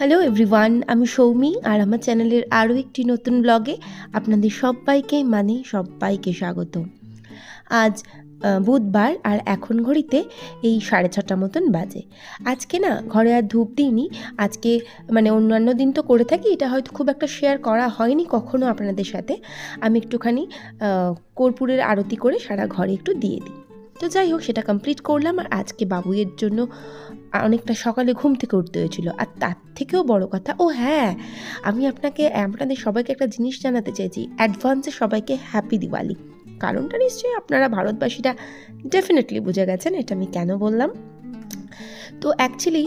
Hello everyone, আমি সৌমি আর আমার চ্যানেলের আরও একটি নতুন ব্লগে আপনাদের সবাইকে স্বাগত। আজ বুধবার আর এখন ঘড়িতে এই 6:30 মতন বাজে। আজকে না ঘরে আর ধূপ দিইনি। আজকে অন্যান্য দিন তো করে থাকি, এটা হয়তো খুব একটা শেয়ার করা হয়নি কখনো আপনাদের সাথে। আমি একটুখানি কর্পূরের আরতি করে সারা ঘরে একটু দিয়ে দিই। তো যাই হোক, সেটা কমপ্লিট করলাম। আর আজকে বাবুইয়ের জন্য অনেকটা সকালে ঘুম থেকে উঠতে হয়েছিল। আর তার থেকেও বড় কথা, আমি আপনাদের সবাইকে একটা জিনিস জানাতে চাইছি। অ্যাডভান্সে সবাইকে হ্যাপি দিওয়ালি। কারণটা নিশ্চয়ই আপনারা ভারতবাসীরা ডেফিনেটলি বুঝে গেছেন এটা আমি কেন বললাম। তো অ্যাকচুয়ালি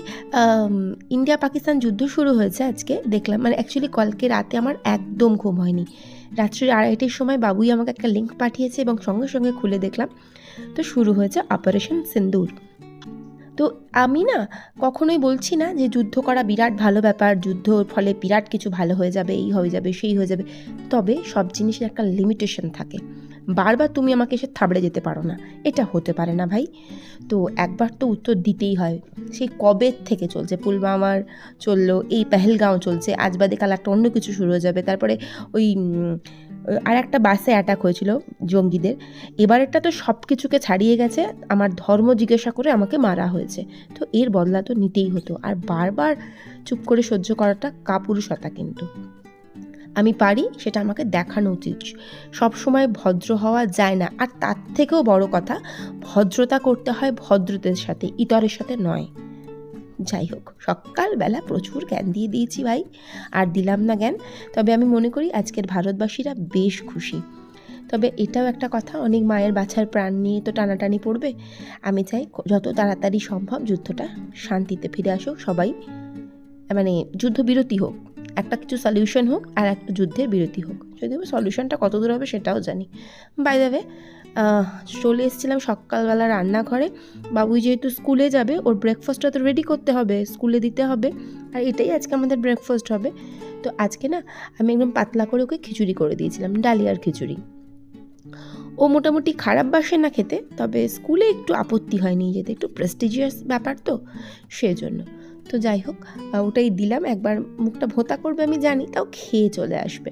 ইন্ডিয়া পাকিস্তান যুদ্ধ শুরু হয়েছে আজকে দেখলাম। অ্যাকচুয়ালি কালকে রাতে আমার একদম ঘুম হয়নি। রাত্রি 2:30টার সময় বাবুই আমাকে একটা লিঙ্ক পাঠিয়েছে এবং সঙ্গে সঙ্গে খুলে দেখলাম তো শুরু হয়েছে অপারেশন সিন্দুর। তো আমি না কখনোই বলছি না যে যুদ্ধ করা বিরাট ভালো ব্যাপার, যুদ্ধর ফলে বিরাট কিছু ভালো হয়ে যাবে, এই হয়ে যাবে সেই হয়ে যাবে। তবে সব জিনিসের একটা লিমিটেশন থাকে। বারবার তুমি আমাকে এসে থাবড়ে যেতে পারো না, এটা হতে পারে না ভাই। তো একবার তো উত্তর দিতেই হয়। সেই কবে থেকে চলছে, পুলওয়ামার চললো, এই পেহেলগাঁও চলছে, আজ বাদে কাল একটা অন্য কিছু শুরু হয়ে যাবে। তারপরে ওই আর একটা বাসে অ্যাটাক হয়েছিল জঙ্গিদের। এবারেরটা তো সব কিছুকে ছাড়িয়ে গেছে, আমার ধর্ম জিজ্ঞাসা করে আমাকে মারা হয়েছে। তো এর বদলা তো নিতেই হতো। আর বারবার চুপ করে সহ্য করাটা কাপুরুষতা, কিন্তু আমি পারি, সেটা আমাকে দেখানো উচিত। সব সময় ভদ্র হওয়া যায় না। আর তার থেকেও বড় কথা, ভদ্রতা করতে হয় ভদ্রদের সাথে, ইতরের সাথে নয়। যাই হোক, সকালবেলা প্রচুর জ্ঞান দিয়ে দিয়েছি ভাই, আর দিলাম না জ্ঞান। তবে আমি মনে করি আজকের ভারতবাসীরা বেশ খুশি। তবে এটাও একটা কথা, অনেক মায়ের বাছার প্রাণ নিয়ে তো টানাটানি পড়বে। আমি চাই যত তাড়াতাড়ি সম্ভব যুদ্ধটা শান্তিতে ফিরে আসুক, সবাই যুদ্ধবিরতি হোক, একটা কিছু সলিউশন হোক আর একটা যুদ্ধের বিরতি হোক। যদিও সলিউশনটা কত দূর হবে সেটাও জানি। বাই দ্য ওয়ে, চলে এসেছিলাম সকালবেলা রান্নাঘরে। বাবুই যেহেতু স্কুলে যাবে, ওর ব্রেকফাস্টটা তো রেডি করতে হবে, স্কুলে দিতে হবে। আর এটাই আজকে আমাদের ব্রেকফাস্ট হবে। তো আজকে না আমি একদম পাতলা করে ওকে খিচুড়ি করে দিয়েছিলাম, ডালিয়ার খিচুড়ি। ও মোটামুটি খারাপ বাসে না খেতে, তবে স্কুলে একটু আপত্তি হয়নি যেতে, একটু প্রেস্টিজিয়াস ব্যাপার তো সেজন্য। তো যাই হোক, ওটাই দিলাম। একবার মুখটা ভোঁতা করবে আমি জানি, তাও খেয়ে চলে আসবে।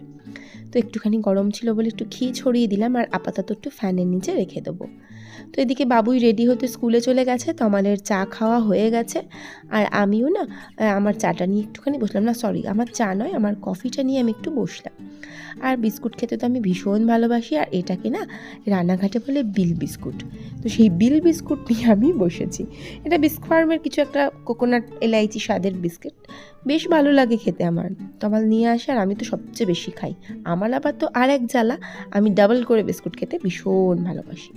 তো একটুখানি গরম ছিল বলে একটু ঘি ছড়িয়ে দিলাম, আর আপাতত একটু ফ্যানের নিচে রেখে দেবো। তো এদিকে বাবুই রেডি হতে স্কুলে চলে গেছে, তমালের চা খাওয়া হয়ে গেছে। আর আমিও না আমার চাটা নিয়ে একটুখানি বসলাম, না সরি, আমার চা নয়, আমার কফিটা নিয়ে আমি একটু বসলাম। আর বিস্কুট খেতে তো আমি ভীষণ ভালোবাসি, আর এটাকে না রানাঘাটে বলে বিল বিস্কুট। তো সেই বিল বিস্কুট নিয়ে আমি বসেছি। এটা বিস্ক ফার্মের কিছু একটা কোকোনাট এলাইচি স্বাদের বিস্কুট, বেশ ভালো লাগে খেতে আমার। তমাল নিয়ে আসে আর আমি তো সবচেয়ে বেশি খাই। আমার আবার তো আর এক জ্বালা, আমি ডাবল করে বিস্কুট খেতে ভীষণ ভালোবাসি।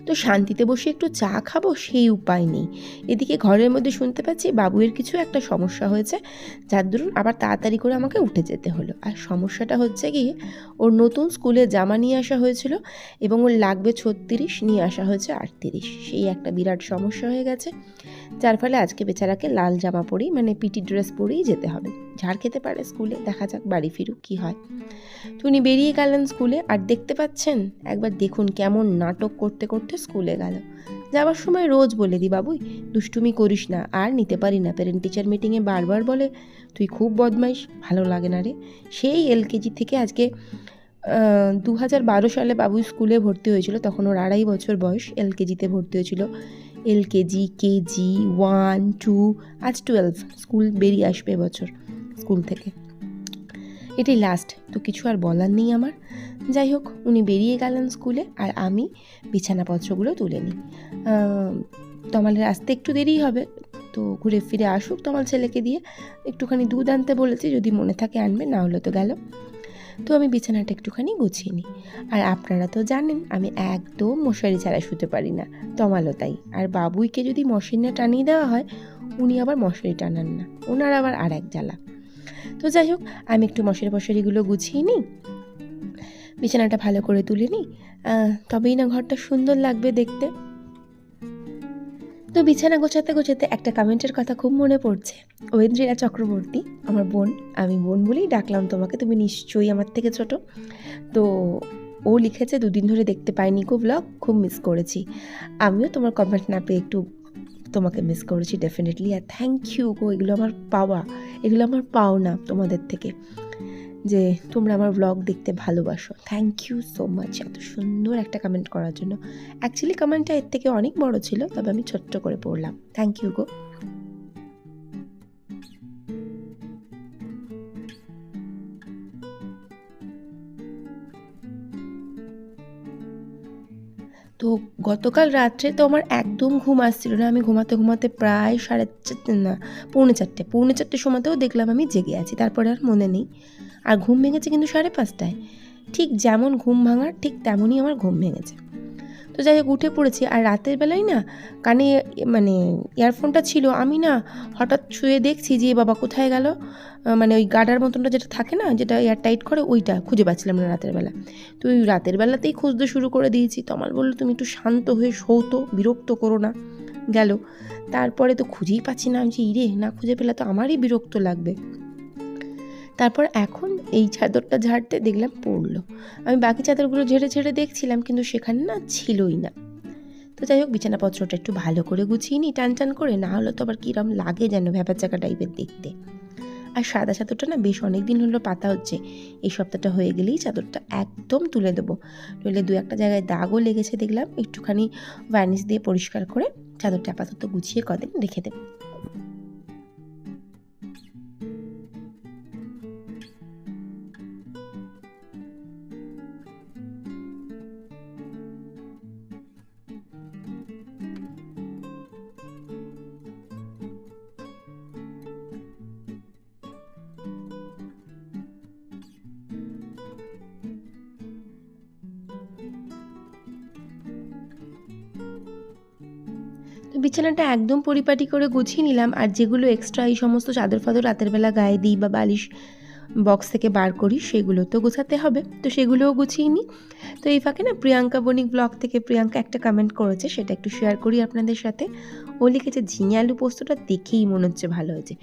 তো শান্তিতে বসে একটু চা খাবো সেই উপায় নেই। এদিকে ঘরের মধ্যে শুনতে পাচ্ছি বাবুয়ের কিছু একটা সমস্যা হয়েছে, যার দরুন আবার তাড়াতাড়ি করে আমাকে উঠে যেতে হলো। আর সমস্যাটা হচ্ছে গিয়ে, ওর নতুন স্কুলে জামা নিয়ে আসা হয়েছিল এবং ওর লাগবে 36, নিয়ে আসা হয়েছে 38। সেই একটা বিরাট সমস্যা হয়ে গেছে, যার ফলে আজকে বেচারাকে লাল জামা পরেই পিটি ড্রেস পরেই যেতে হবে। ঝাড় খেতে পারে স্কুলে, দেখা যাক বাড়ি ফিরুক কী হয়। তো উনি বেরিয়ে গেলেন স্কুলে। আর দেখতে পাচ্ছেন, একবার দেখুন কেমন নাটক করতে করতে স্কুলে গেল। যাওয়ার সময় রোজ বলে দিই, বাবুই দুষ্টুমি করিস না, আর নিতে পারি না। প্যারেন্ট টিচার মিটিংয়ে বারবার বলে তুই খুব বদমাইশ, ভালো লাগে না রে। সেই LKG থেকে আজকে 2012 সালে বাবুই স্কুলে ভর্তি হয়েছিল, তখন ওর 2.5 বছর বয়স। LKGতে ভর্তি হয়েছিল। LKG, KG 1, 2, আজ 12। স্কুল বেরিয়ে আসবে এবছর স্কুল থেকে, এটাই লাস্ট। তো কিছু আর বলার নেই আমার। যাই হোক, উনি বেরিয়ে গেলেন স্কুলে, আর আমি বিছানাপত্রগুলো তুলে নিই। তমালের আসতে একটু দেরি হবে, তো ঘুরে ফিরে আসুক তমাল ছেলেকে দিয়ে। একটুখানি দুধ আনতে বলেছি, যদি মনে থাকে আনবে, না হলে তো গেল। তো আমি বিছানাটা একটুখানি গুছিয়ে নিই। আর আপনারা তো জানেন আমি একদম মশারি ছাড়া শুতে পারি না, তমালও তাই। আর বাবুইকে যদি মশারি টানিয়ে দেওয়া হয়, উনি আবার মশারি টানান না, ওনার আবার আর এক জ্বালা। তো যাই হোক, আমি একটু মশারিগুলো গুছিয়ে নিই, বিছানাটা ভালো করে তুলে নিই, তবেই না ঘরটা সুন্দর লাগবে দেখতে। তো বিছানা গোছাতে গোছাতে একটা কমেন্টের কথা খুব মনে পড়ছে। ঐন্দ্রিলা চক্রবর্তী, আমার বোন, আমি বোন বলেই ডাকলাম তোমাকে, তুমি নিশ্চয়ই আমার থেকে ছোট। তো ও লিখেছে, 2 দিন ধরে দেখতে পাইনি গো ব্লগ, খুব মিস করেছি। আমিও তোমার কমেন্ট না পেয়ে একটু তোমাকে মিস করেছি ডেফিনেটলি। আর থ্যাংক ইউ গো, এগুলো আমার পাওয়া, এগুলো আমার পাওনা তোমাদের থেকে, যে তোমরা আমার ব্লগ দেখতে ভালোবাসো। থ্যাংক ইউ সো মাচ এত সুন্দর একটা কমেন্ট করার জন্য। অ্যাকচুয়ালি কমেন্টটা এর থেকে অনেক বড় ছিল, তবে আমি ছোট্ট করে পড়লাম। থ্যাংক ইউ গো। তো গতকাল রাত্রে তো আমার একদম ঘুম আসছিল না। আমি ঘুমাতে ঘুমাতে প্রায় 4:30 না, পৌনে চারটের সময়তেও দেখলাম আমি জেগে আছি। তারপরে আর মনে নেই। আর ঘুম ভেঙেছে কিন্তু 5:30টায়। ঠিক যেমন ঘুম ভাঙার ঠিক তেমনই আমার ঘুম ভেঙেছে। তো যাই হোক উঠে পড়েছি। আর রাতের বেলায় না কানে মানে ইয়ারফোনটা ছিল, আমি না হঠাৎ শুয়ে দেখছি যে বাবা কোথায় গেল, মানে ওই গার্ডার মতনটা যেটা থাকে না, যেটা এয়ার টাইট করে, ওইটা খুঁজে পাচ্ছিলাম না রাতের বেলা। তো ওই রাতের বেলাতেই খুঁজতে শুরু করে দিয়েছি। তমাল বললো তুমি একটু শান্ত হয়ে শোও তো, বিরক্ত করো না। গেল, তারপরে তো খুঁজেই পাচ্ছি না। আমি যে ইরে, না খুঁজে পেলে তো আমারই বিরক্ত লাগবে। তারপর এখন এই চাদরটা ঝাড়তে দেখলাম পড়লো। আমি বাকি চাদরগুলো ঝেড়ে ঝেড়ে দেখছিলাম, কিন্তু সেখানে না ছিলই না। তো যাই হোক বিছানাপত্রটা একটু ভালো করে গুছিয়ে নিই টান টান করে, না হলে তো আবার কিরম লাগে যেন ভ্যাপাচাকা টাইপের দেখতে। আর সাদা চাদরটা না বেশ অনেক দিন হলো পাতা হচ্ছে। এই সপ্তাহটা হয়ে গেলেই চাদরটা একদম তুলে দেবো, নইলে 2-1 জায়গায় দাগও লেগেছে দেখলাম। একটুখানি ভার্নিশ দিয়ে পরিষ্কার করে চাদরটা আপাতত গুছিয়ে কদিন রেখে দেবো। তো বিছানাটা একদম পরিপাটি করে গুছিয়ে নিলাম। আর যেগুলো এক্সট্রা এই সমস্ত চাদর ফাদর রাতের বেলা গায়ে দিই বা বালিশ বক্স থেকে বার করি, সেগুলো তো গোছাতে হবে, তো সেগুলোও গুছিয়ে নিই। তো এই ফাঁকে না প্রিয়াঙ্কা বণিক ব্লগ থেকে প্রিয়াঙ্কা একটা কমেন্ট করেছে, সেটা একটু শেয়ার করি আপনাদের সাথে। ও লিখেছে ঝিঙে আলু পোস্তটা দেখেই মনে হচ্ছে ভালো হয়েছে।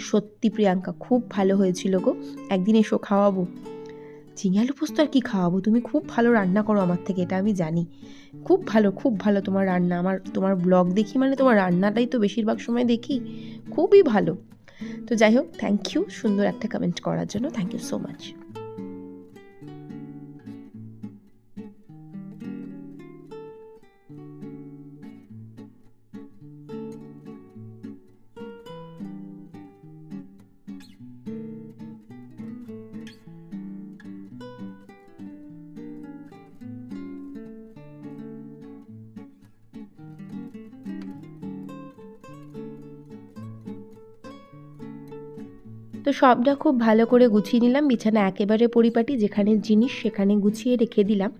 সত্যি প্রিয়াঙ্কা খুব ভালো হয়েছিল গো, একদিন এসো খাওয়াবো। ঝিঙে আলু পোস্ত আর কি খাওয়াবো, তুমি খুব ভালো রান্না করো আমার থেকে, এটা আমি জানি। খুব ভালো তোমার রান্না। তোমার ব্লগ দেখি মানে তোমার রান্নাটাই তো বেশিরভাগ সময় দেখি, খুবই ভালো। তো যাই হোক থ্যাংক ইউ সুন্দর একটা কমেন্ট করার জন্য, থ্যাংক ইউ সো মাচ। তো সবটা খুব ভালো করে গুছিয়ে নিলাম, বিছানা একেবারে পরিপাটি, যেখানে জিনিস সেখানে গুছিয়ে রেখে দিলাম।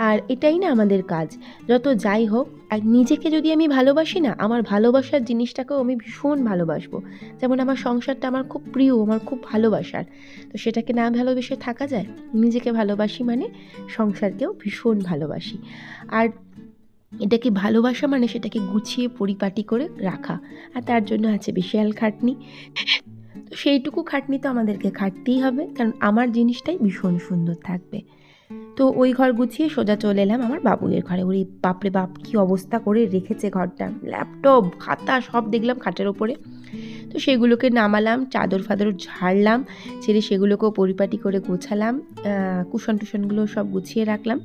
আর এটাই না আমাদের কাজ, যত যাই হোক। আর নিজেকে যদি আমি ভালোবাসি না, আমার ভালোবাসার জিনিসটাকেও আমি ভীষণ ভালোবাসবো। যেমন আমার সংসারটা আমার খুব প্রিয়, আমার খুব ভালোবাসার। তো সেটাকে না ভালোবেসে থাকা যায়? নিজেকে ভালোবাসি মানে সংসারকেও ভীষণ ভালোবাসি। আর এটাকে ভালোবাসা মানে সেটাকে গুছিয়ে পরিপাটি করে রাখা। আর তার জন্য আছে বিশাল খাটনি। তো সেইটুকু খাটনি তো আমাদেরকে খাটতেই হবে, কারণ আমার জিনিসটাই ভীষণ সুন্দর থাকবে। তো ওই ঘর গুছিয়ে সোজা চলে এলাম আমার বাবুদের ঘরে। ওরে বাপরে বাপ, কী অবস্থা করে রেখেছে ঘরটা, ল্যাপটপ খাতা সব দেখলাম খাটের ওপরে। তো সেগুলোকে নামালাম, চাদর ফাদর ঝাড়লাম, ছেড়ে সেগুলোকেও পরিপাটি করে গোছালাম, কুশন টুশনগুলো সব গুছিয়ে রাখলাম।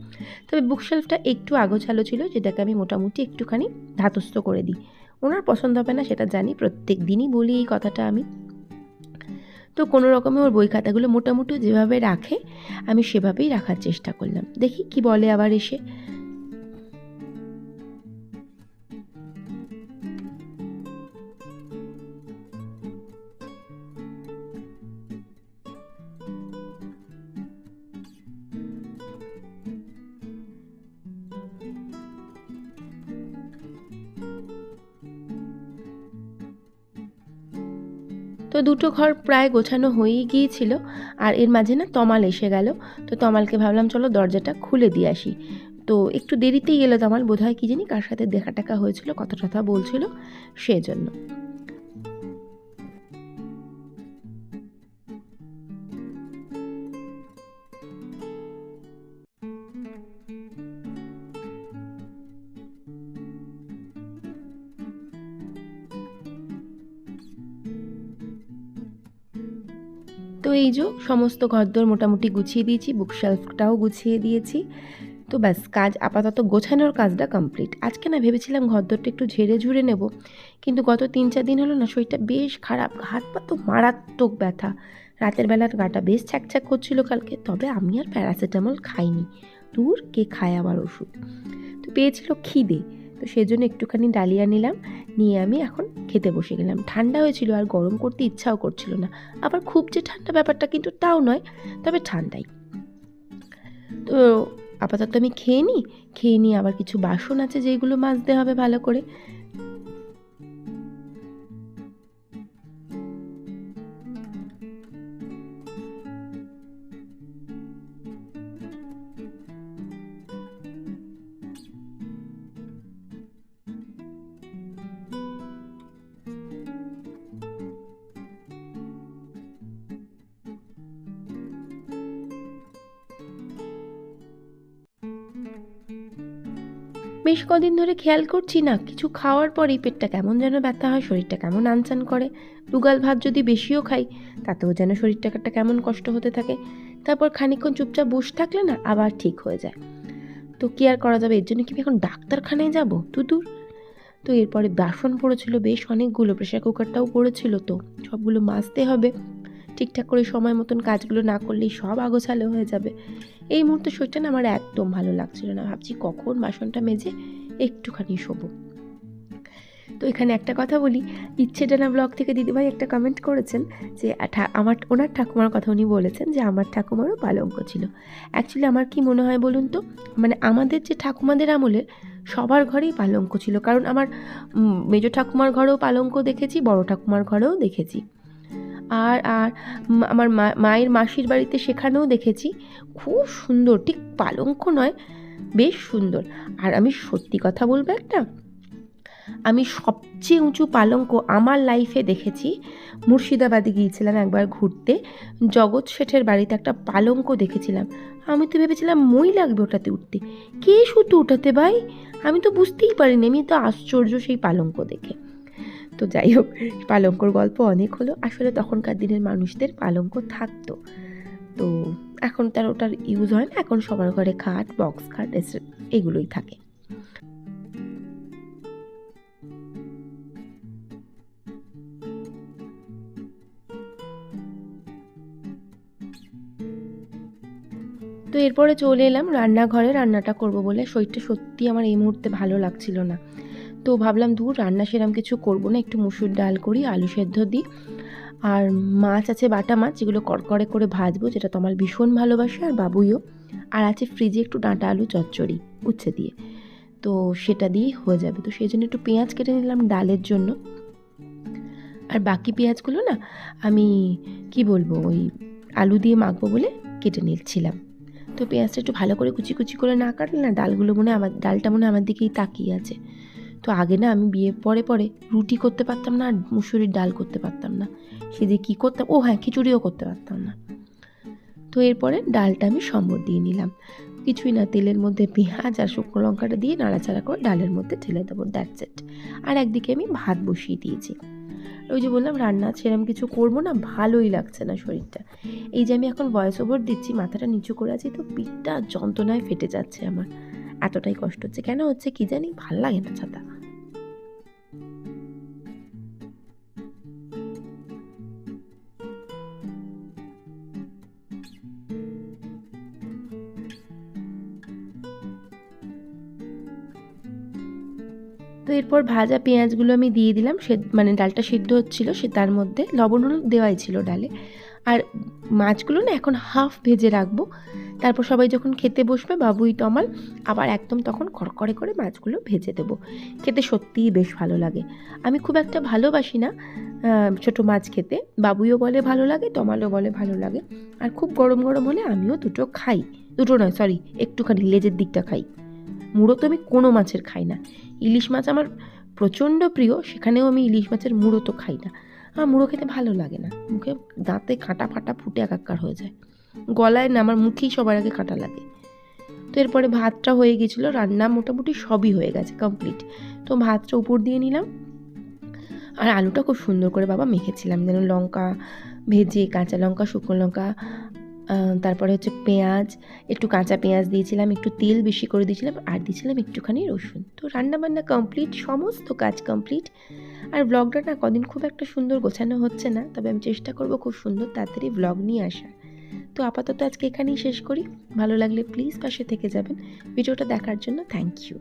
তবে বুকশেলফটা একটু আগোছালো ছিল, যেটাকে আমি মোটামুটি একটুখানি ধাতস্থ করে দিই। ওনার পছন্দ হবে না সেটা জানি, প্রত্যেক দিনই বলি এই কথাটা আমি। তো কোনো রকমে ওর বই খাতাগুলো মোটামুটি যেভাবে রাখে আমি সেভাবেই রাখার চেষ্টা করলাম, দেখি কি বলে আবার এসে। তো দুটো ঘর প্রায় গোছানো হয়েই গিয়েছিল। আর এর মাঝে না তমাল এসে গেল। তো তমালকে ভাবলাম চলো দরজাটা খুলে দিয়ে আসি। তো একটু দেরিতেই এলো তমাল, বোধহয় কী জানি কার সাথে দেখা টাকা হয়েছিল, কথা টথা বলছিল, সেজন্য। তো এই যে সমস্ত ঘরদোর মোটামুটি গুছিয়ে দিয়েছি, বুকশেলফটাও গুছিয়ে দিয়েছি। তো ব্যাস কাজ আপাতত গোছানোর কাজটা কমপ্লিট। আজকে না ভেবেছিলাম ঘরদোরটা একটু ঝেড়ে ঝুড়ে নেব, কিন্তু গত 3-4 দিন হলো না শরীরটা বেশ খারাপ, হাত পা তো মারাত্মক ব্যথা। রাতের বেলার গাটা বেশ ছ্যাঁক করছিল কালকে, তবে আমি আর প্যারাসিটামল খাইনি। দূর, কে খায় আবার ওষুধ। তো পেয়েছিল খিদে, তো সেই জন্য একটুখানি ডালিয়া নিলাম, নিয়ে আমি এখন খেতে বসে গেলাম। ঠান্ডা হয়েছিল আর গরম করতে ইচ্ছাও করছিল না, আবার খুব যে ঠান্ডা ব্যাপারটা কিন্তু তাও নয়, তবে ঠান্ডাই। তো আপাতত আমি খেয়ে নিই, আবার কিছু বাসন আছে যেগুলো মাজতে হবে ভালো করে। বেশ কদিন ধরে খেয়াল করছি না, কিছু খাওয়ার পরেই পেটটা কেমন যেন ব্যথা হয়, শরীরটা কেমন আনচান করে। দুগাল ভাত যদি বেশিও খাই তাতেও যেন শরীরটা একটা কেমন কষ্ট হতে থাকে। তারপর খানিকক্ষণ চুপচাপ বসে থাকলে না আবার ঠিক হয়ে যায়। তো কি আর করা যাবে, এর জন্য কি আমি এখন ডাক্তারখানায় যাবো? দূর। তো এরপরে বাসন পড়েছিল বেশ অনেকগুলো, প্রেশার কুকারটাও পড়েছিল, তো সবগুলো মাজতে হবে। ঠিকঠাক করে সময় মতন কাজগুলো না করলেই সব আগোছালো হয়ে যাবে। এই মুহূর্তে শরীরটা না আমার একদম ভালো লাগছিল না, ভাবছি কখন বাসনটা মেজে একটুখানি শোবো। তো এখানে একটা কথা বলি, ইচ্ছেডানা ব্লগ থেকে দিদিভাই একটা কমেন্ট করেছেন যে ওনার ঠাকুমার কথা উনি বলেছেন যে আমার ঠাকুমারও পালঙ্ক ছিল। অ্যাকচুয়ালি আমার কি মনে হয় বলুন তো, মানে আমাদের যে ঠাকুমাদের আমলের সবার ঘরেই পালঙ্ক ছিল, কারণ আমার মেজো ঠাকুমার ঘরেও পালঙ্ক দেখেছি, বড় ঠাকুমার ঘরেও দেখেছি, আর আমার মায়ের মাসির বাড়িতে সেখানেও দেখেছি। খুব সুন্দর, ঠিক পালঙ্ক নয়, বেশ সুন্দর। আর আমি সত্যি কথা বলবো একটা, আমি সবচেয়ে উঁচু পালঙ্ক আমার লাইফে দেখেছি। মুর্শিদাবাদে গিয়েছিলাম একবার ঘুরতে, জগৎ শেঠের বাড়িতে একটা পালঙ্ক দেখেছিলাম। আমি তো ভেবেছিলাম মই লাগবে ওটাতে উঠতে, কে শুধু ওঠাতে ভাই, আমি তো বুঝতেই পারিনি, আমি তো আশ্চর্য সেই পালঙ্ক দেখে। তো যাই হোক, পালঙ্কর গল্প অনেক হলো। আসলে তখনকার দিনের মানুষদের পালঙ্ক থাকতো, তো এখন তার ওটার ইউজ হয় না, এখন সবার ঘরে খাট, বক্স খাট এগুলোই থাকে। তো এরপরে চলে এলাম রান্নাঘরে, রান্নাটা করব বলে। শরীরটা সত্যি আমার এই মুহূর্তে ভালো লাগছিল না, তো ভাবলাম দূর, রান্না সেরকম কিছু করবো না, একটু মুসুর ডাল করি, আলু সেদ্ধ দিই, আর মাছ আছে বাটা মাছ, যেগুলো কড়কড়ে করে ভাজবো, যেটা তোমার ভীষণ ভালোবাসে আর বাবুইও। আর আছে ফ্রিজে একটু ডাঁটা আলু চচ্চড়ি উচ্ছে দিয়ে, তো সেটা দিয়েই হয়ে যাবে। তো সেই জন্য একটু পেঁয়াজ কেটে নিলাম ডালের জন্য, আর বাকি পেঁয়াজগুলো না আমি কি বলবো, ওই আলু দিয়ে মাখবো বলে কেটে নিচ্ছিলাম। তো পেঁয়াজটা একটু ভালো করে কুচি কুচি করে না কাটলে না ডালটা মনে আমার দিকেই তাকিয়ে আছে। তো আগে না আমি বিয়ের পরে রুটি করতে পারতাম না, আর মুসুরির ডাল করতে পারতাম না, সে যে কী করতাম, ও হ্যাঁ, খিচুড়িও করতে পারতাম না। তো এরপরে ডালটা আমি সম্বর দিয়ে নিলাম, কিছুই না, তেলের মধ্যে পেঁয়াজ আর শুকনো লঙ্কাটা দিয়ে নাড়াচাড়া করে ডালের মধ্যে ঢেলে দেবো, দ্যাটস ইট। আর একদিকে আমি ভাত বসিয়ে দিয়েছি। ওই যে বললাম, রান্না সেরকম কিছু করবো না, ভালোই লাগছে না শরীরটা। এই যে আমি এখন ভয়েস ওভার দিচ্ছি, মাথাটা নিচু করে আছি, তো পিঠটা যন্ত্রণায় ফেটে যাচ্ছে আমার, এতটাই কষ্ট হচ্ছে। কেন হচ্ছে কি জানি, ভাল লাগে না ছাতা। তো এরপর ভাজা পেঁয়াজগুলো আমি দিয়ে দিলাম, মানে ডালটা সিদ্ধ হচ্ছিলো, সে তার মধ্যে লবণ হলুদ দেওয়াই ছিল ডালে। আর মাছগুলো না এখন হাফ ভেজে রাখবো, তারপর সবাই যখন খেতে বসবে, বাবুই তমাল, আবার একদম তখন কড়কড়ে করে মাছগুলো ভেজে দেবো। খেতে সত্যিই বেশ ভালো লাগে। আমি খুব একটা ভালোবাসি না ছোটো মাছ খেতে, বাবুইও বলে ভালো লাগে, তমালও বলে ভালো লাগে। আর খুব গরম গরম হলে আমিও দুটো খাই, দুটো নয় সরি, একটুখানি লেজের দিকটা খাই। মুড়ো তো আমি কোনো মাছের খাই না। ইলিশ মাছ আমার প্রচণ্ড প্রিয়, সেখানেও আমি ইলিশ মাছের মুড়ো তো খাই না। আমার মুড়ো খেতে ভালো লাগে না, মুখে দাঁতে কাঁটা ফাটা ফুটে একাকার হয়ে যায়, গলায় না, আমার মুখেই সবার আগে কাঁটা লাগে। তো এরপরে ভাতটা হয়ে গেছিলো, রান্না মোটামুটি সবই হয়ে গেছে কমপ্লিট। তো ভাতটা উপর দিয়ে নিলাম, আর আলুটা খুব সুন্দর করে বাবা মেখেছিলাম, যেন লঙ্কা ভেজে কাঁচা লঙ্কা, শুকনো লঙ্কা, তারপরে হচ্ছে পেঁয়াজ, একটু কাঁচা পেঁয়াজ দিয়েছিলাম, একটু তেল বেশি করে দিয়েছিলাম, আর দিয়েছিলাম একটুখানি রসুন। তো রান্নাবান্না কমপ্লিট, সমস্ত কাজ কমপ্লিট। আর ব্লগটা না কদিন খুব একটা সুন্দর গোছানো হচ্ছে না, তবে আমি চেষ্টা করব খুব সুন্দর তাড়াতাড়ি ব্লগ নিয়ে আসার। তো আপাতত আজকে এখানেই শেষ করি। ভালো লাগলে প্লিজ পাশে থেকে যাবেন। ভিডিওটা দেখার জন্য থ্যাংক ইউ।